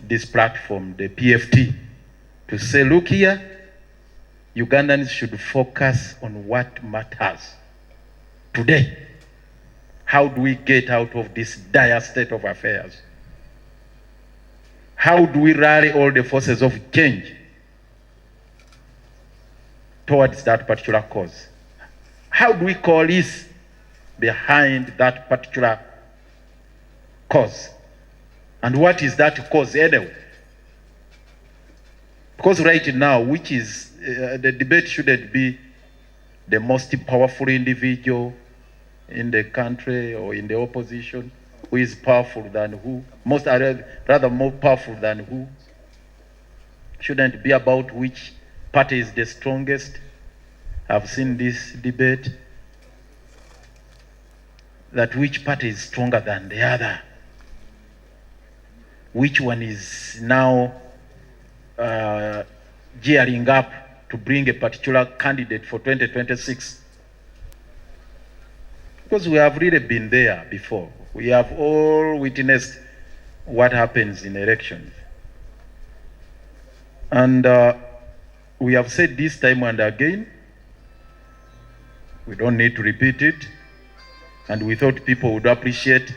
this platform, the PFT, to say, look here, Ugandans should focus on what matters today. How do we get out of this dire state of affairs? How do we rally all the forces of change towards that particular cause? How do we coalesce behind that particular cause? And what is that cause anyway? Because right now, which is, the debate shouldn't be the most powerful individual in the country or in the opposition, who is powerful than who, rather more powerful than who. Shouldn't be about which party is the strongest. I've seen this debate, that which party is stronger than the other. Which one is now gearing up to bring a particular candidate for 2026. Because we have really been there before. We have all witnessed what happens in elections. And we have said this time and again, we don't need to repeat it, and we thought people would appreciate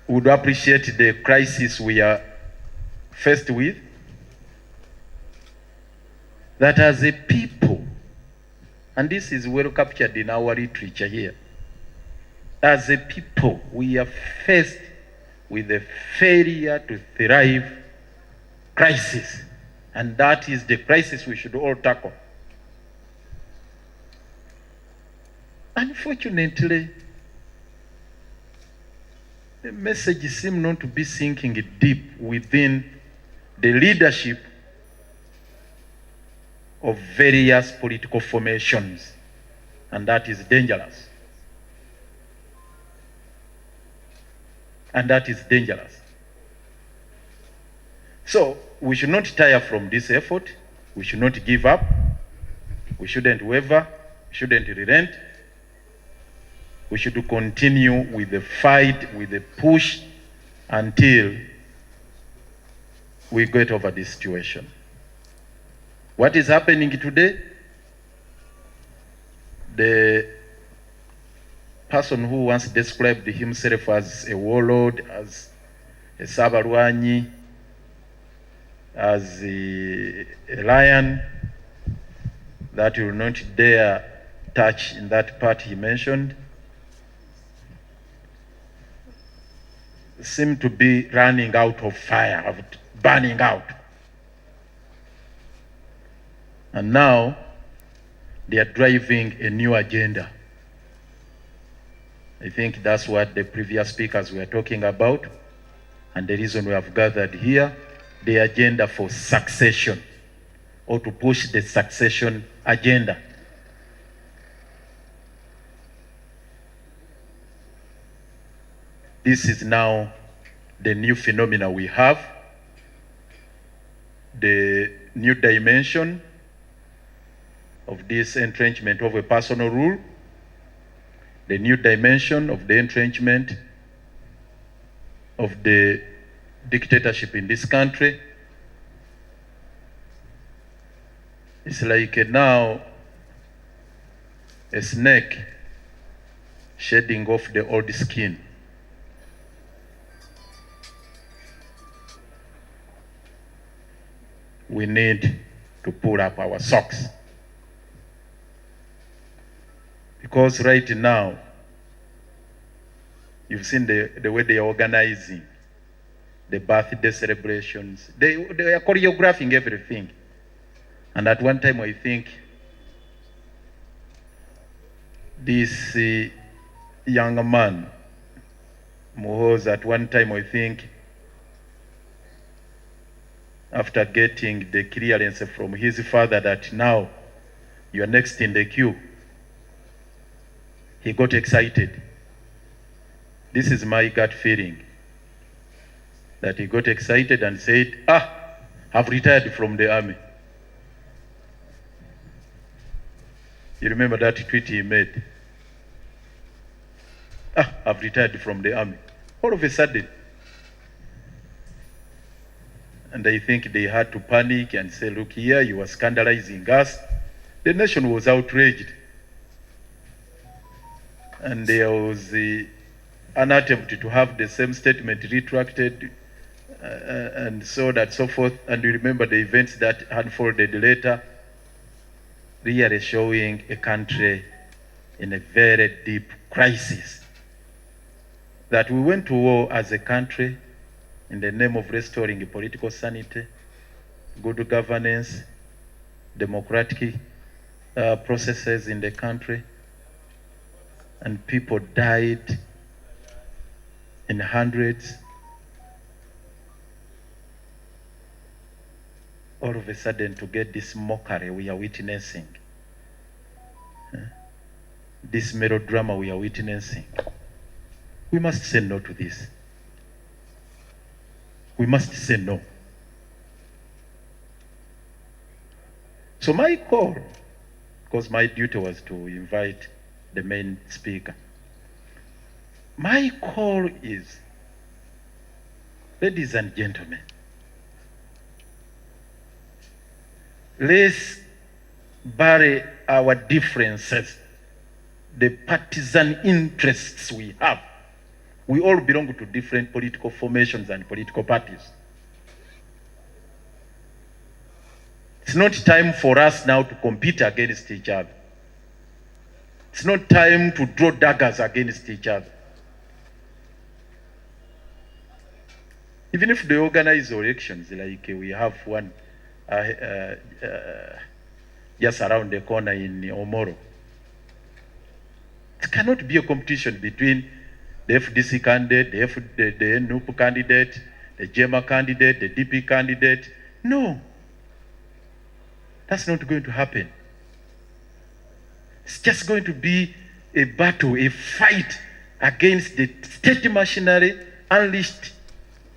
the crisis we are faced with, that as a people, and this is well captured in our literature here, as a people, we are faced with a failure to thrive crisis, and that is the crisis we should all tackle. Unfortunately, the message seems not to be sinking deep within the leadership of various political formations, and that is dangerous. And that is dangerous. So we should not tire from this effort. We should not give up. We shouldn't waver. We shouldn't relent. We should continue with the fight, with the push, until we get over this situation. What is happening today? The person who once described himself as a warlord, as a Sabarwanyi, as a lion that will not dare touch in that part he mentioned, seem to be running out of fire, burning out. And now they are driving a new agenda. I think that's what the previous speakers were talking about, and the reason we have gathered here, the agenda for succession, or to push the succession agenda. This is now the new phenomena we have, the new dimension of this entrenchment of a personal rule, the new dimension of the entrenchment of the dictatorship in this country. It's like now a snake shedding off the old skin. We need to pull up our socks. Because right now, you've seen the way they are organizing the birthday celebrations. They are choreographing everything. And at one time, I think this young man, Muhoozi, at one time, I think, after getting the clearance from his father that now you are next in the queue, he got excited. This is my gut feeling, that he got excited and said, I've retired from the army. You remember that tweet he made? I've retired from the army. All of a sudden, And I think they had to panic and say, look here, you are scandalizing us. The nation was outraged. And there was an attempt to have the same statement retracted and so on and so forth. And you remember the events that unfolded later, really showing a country in a very deep crisis. That we went to war as a country in the name of restoring political sanity, good governance, democratic processes in the country, and people died in hundreds. All of a sudden, to get this mockery we are witnessing, this melodrama we are witnessing, we must say no to this. We must say no. So my call, because my duty was to invite the main speaker, my call is, ladies and gentlemen, let's bury our differences, the partisan interests we have. We all belong to different political formations and political parties. It's not time for us now to compete against each other. It's not time to draw daggers against each other. Even if they organize elections, like we have one just around the corner in Omoro, it cannot be a competition between the FDC candidate, the NUP candidate, the JEMA candidate, the DP candidate. No, that's not going to happen. It's just going to be a battle, a fight against the state machinery unleashed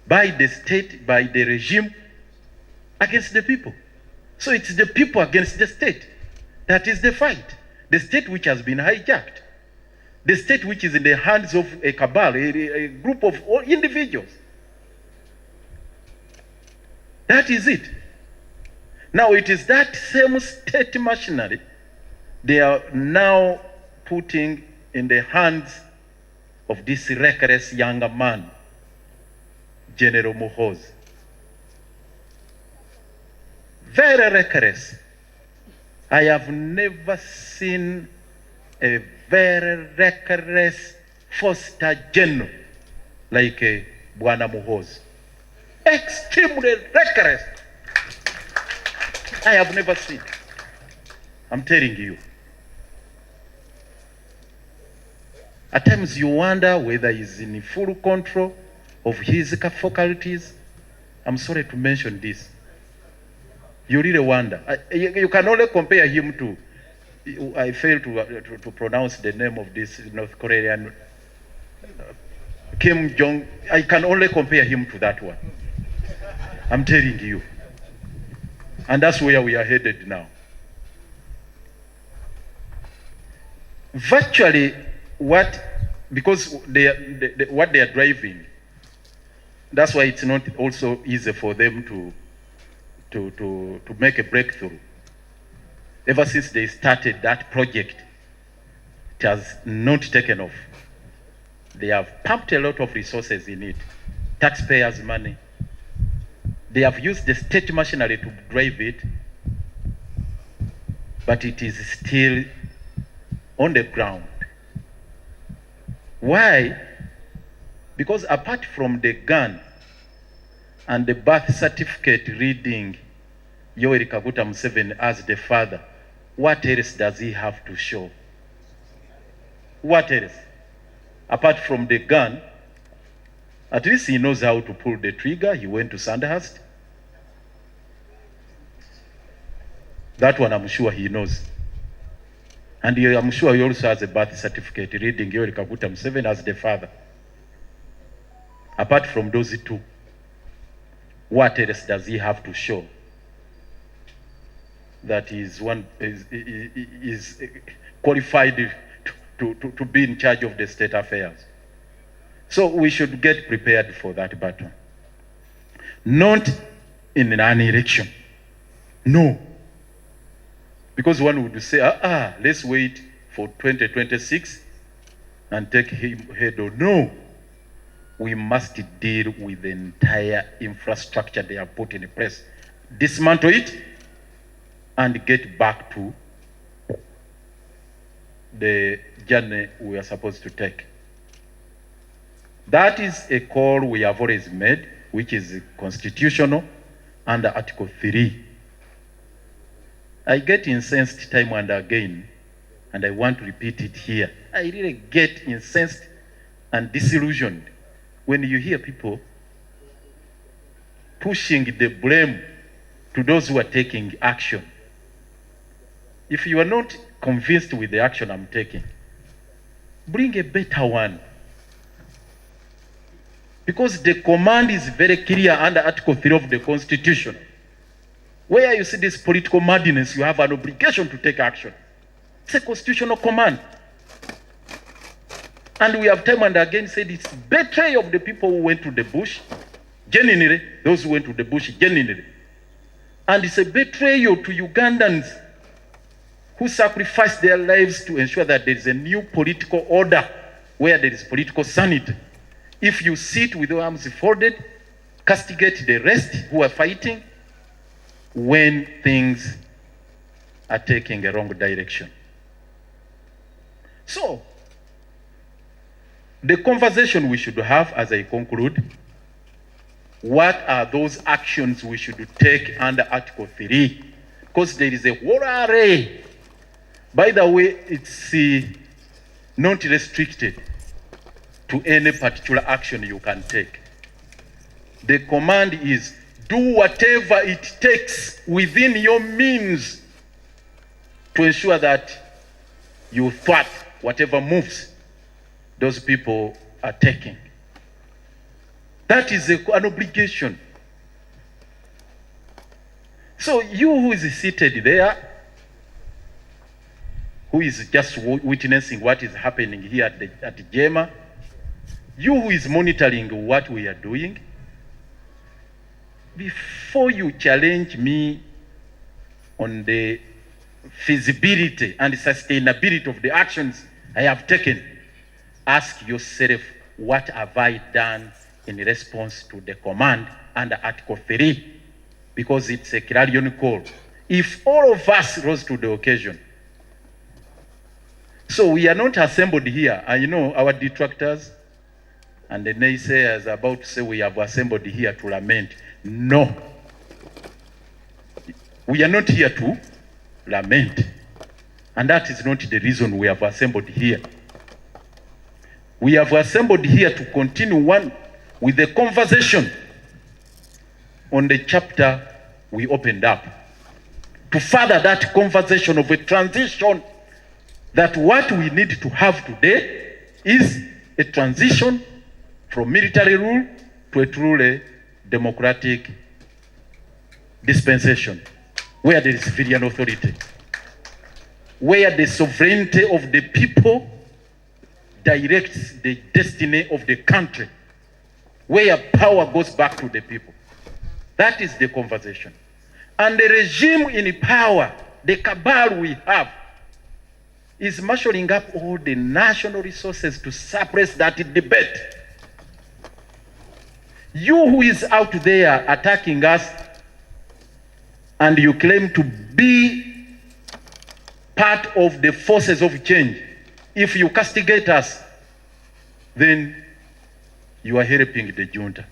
by the state, by the regime, against the people. So it's the people against the state. That is the fight. The state which has been hijacked. The state which is in the hands of a cabal, a group of individuals. That is it. Now it is that same state machinery they are now putting in the hands of this reckless younger man, Gen Muhoozi. Very reckless. I have never seen a very reckless foster general like Bwana Muhoozi. Extremely reckless. I have never seen. I'm telling you. At times you wonder whether he's in full control of his faculties. I'm sorry to mention this. You really wonder. You can only compare him to, I fail to pronounce the name of this North Korean, Kim Jong. I can only compare him to that one. I'm telling you. And that's where we are headed now. Virtually, because what they are driving, that's why it's not also easy for them to make a breakthrough. Ever since they started that project, it has not taken off. They have pumped a lot of resources in it, taxpayers' money. They have used the state machinery to drive it, but it is still on the ground. Why? Because apart from the gun and the birth certificate reading Yoweri Kaguta Museveni as the father, what else does he have to show? What else? Apart from the gun, at least he knows how to pull the trigger. He went to Sandhurst. That one I'm sure he knows. And I'm sure he also has a birth certificate reading Yoweri Kaguta Museveni as the father. Apart from those two, what else does he have to show that is qualified to be in charge of the state affairs? So we should get prepared for that battle. Not in an election. No. Because one would say, let's wait for 2026 and take him head on. No. We must deal with the entire infrastructure they have put in place. Dismantle it and get back to the journey we are supposed to take. That is a call we have always made, which is constitutional under Article 3. I get incensed time and again, and I want to repeat it here. I really get incensed and disillusioned when you hear people pushing the blame to those who are taking action. If you are not convinced with the action I'm taking, bring a better one. Because the command is very clear under Article 3 of the Constitution. Where you see this political madness, you have an obligation to take action. It's a constitutional command. And we have time and again said it's betrayal of the people who went to the bush, genuinely, those who went to the bush, genuinely. And it's a betrayal to Ugandans who sacrificed their lives to ensure that there is a new political order where there is political sanity. If you sit with your arms folded, castigate the rest who are fighting when things are taking a wrong direction. So, the conversation we should have as I conclude, what are those actions we should take under Article 3? Because there is a whole array. By the way, it's not restricted to any particular action you can take. The command is do whatever it takes within your means to ensure that you thwart whatever moves those people are taking. That is an obligation. So you who is seated there, who is just witnessing what is happening here at JEMA, you who is monitoring what we are doing, before you challenge me on the feasibility and sustainability of the actions I have taken, ask yourself, what have I done in response to the command under Article 3? Because it's a clarion call. If all of us rose to the occasion, so we are not assembled here, and you know our detractors and the naysayers are about to say we have assembled here to lament. No. We are not here to lament. And that is not the reason we have assembled here. We have assembled here to continue with the conversation on the chapter we opened up. To further that conversation of a transition, that what we need to have today is a transition from military rule to a truly democratic dispensation, where there is civilian authority, where the sovereignty of the people directs the destiny of the country, where power goes back to the people. That is the conversation. And the regime in power, the cabal we have, is marshalling up all the national resources to suppress that debate. You who is out there attacking us and you claim to be part of the forces of change, if you castigate us, then you are helping the junta.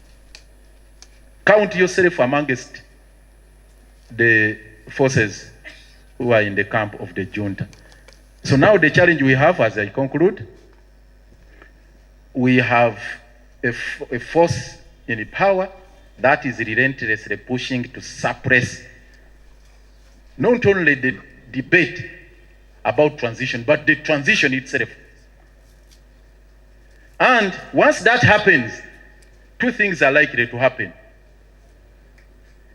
Count yourself amongst the forces who are in the camp of the junta. So now the challenge we have, as I conclude, we have a force in power that is relentlessly pushing to suppress not only the debate about transition, but the transition itself. And once that happens, two things are likely to happen.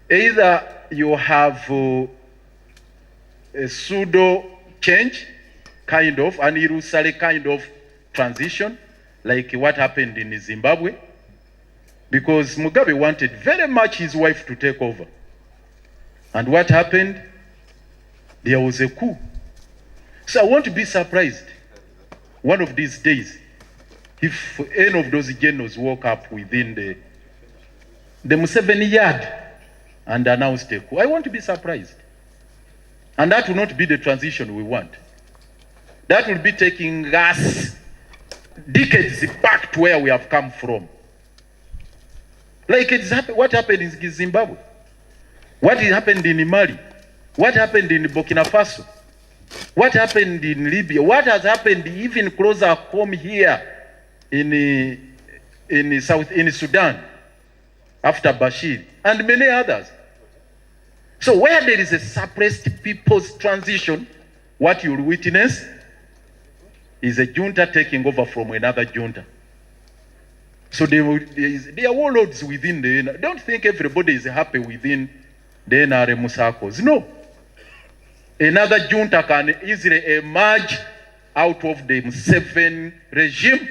Either you have a pseudo change, kind of, an illusory kind of transition, like what happened in Zimbabwe. because Mugabe wanted very much his wife to take over. And what happened? There was a coup. So I want to be surprised one of these days if any of those generals woke up within the Museveni yard and announced a coup. I want to be surprised. And that will not be the transition we want. That will be taking us decades back to where we have come from. Like what happened in Zimbabwe? What happened in Mali? What happened in Burkina Faso? What happened in Libya? What has happened even closer home here in Sudan after Bashir and many others? So where there is a suppressed people's transition, what you'll witness is a junta taking over from another junta. So there are warlords within the NRM. Don't think everybody is happy within the NRM circles. No. Another junta can easily emerge out of the Museveni regime.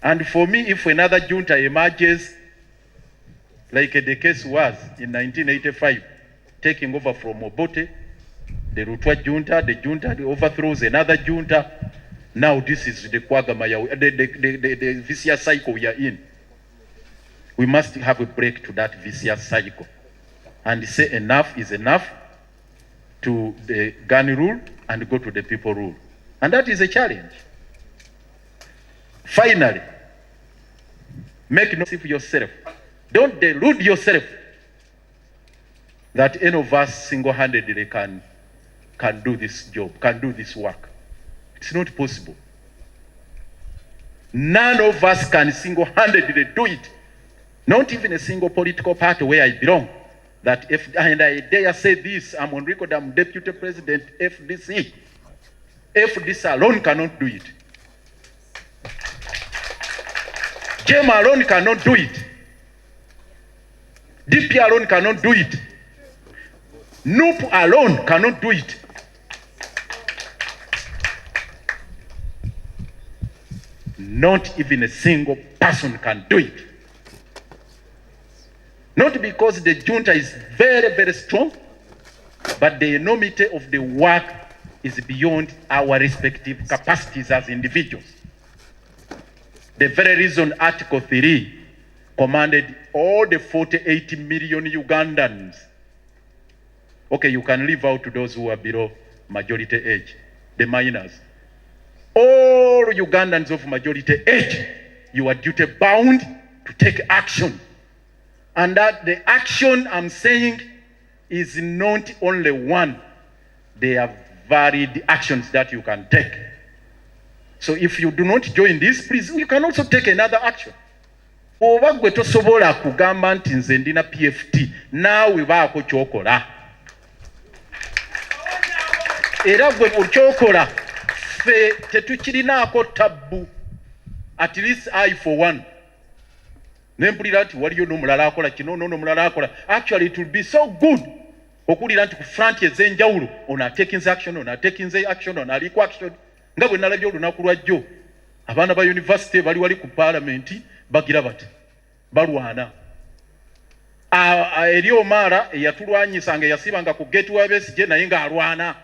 And for me, if another junta emerges, like the case was in 1985, taking over from Obote, the Rutwa junta, the junta overthrows another junta. Now this is the Kwagamaya, the vicious cycle we are in. We must have a break to that vicious cycle and say enough is enough to the gun rule and go to the people rule. And that is a challenge. Finally, make no of yourself. Don't delude yourself that any of us single-handedly can do this job, can do this work. It's not possible. None of us can single-handedly do it. Not even a single political party where I belong. That if, and I dare say this, I'm on record, I'm Deputy President, FDC. FDC alone cannot do it. JEM alone cannot do it. DP alone cannot do it. NUP alone cannot do it. Not even a single person can do it. Not because the junta is very, very strong, but the enormity of the work is beyond our respective capacities as individuals. The very reason Article 3 commanded all the 48 million Ugandans. Okay, you can leave out those who are below majority age, the minors. All Ugandans of majority age, you are duty bound to take action. And that the action I'm saying is not only one. There are varied actions that you can take. So if you do not join this, please, you can also take another action. Oba gwe tosobola kugamba nti nze ndina PFT, naawe baako kyokola. Era gwe okyokola, ffe tetukirinaako tabbu. At least I for one. Nempulira nti waliyo n'omulala akola kino n'omulala akola. Actually it will be so good okulira nti ku front ez'enjawulo ono atekinze action, ono atekinze action, ono aliko action. Nga bwe nalabye olunaku lwajjo abaana ba university bali wali ku parliament bagira bati balwana. Eri Omara eyatulwanyisanga yasibanga ku gate wa BESIGYE naye nga alwana.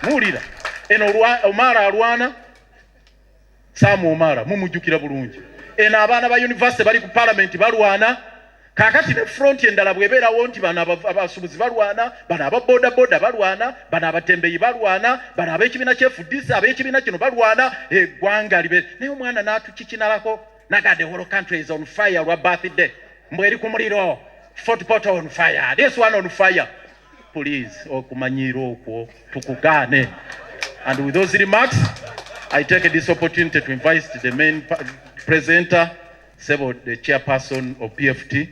Muwulira eno Omara alwana, Sam Omara mumujjukira bulungi. Eno abaana ba university bali ku parliament balwana. Kakati ne front endala bwebeerawo nti bano abasubuzi balwana, bano ababoda boda balwana, bano abatembeyi balwana, bano ab'ekibiina ky'FDC, ab'ekibiina kino balwana, eggwanga libe. Naye omwana n'atukikinalako, naga the whole country is on fire lwa birthday. Mbwe eri ku muliro, Fort Portal on fire, this one on fire. Please, okumanyiro okwo tukugaane. And with those remarks, I take this opportunity to invite the main presenter, the chairperson of PFT,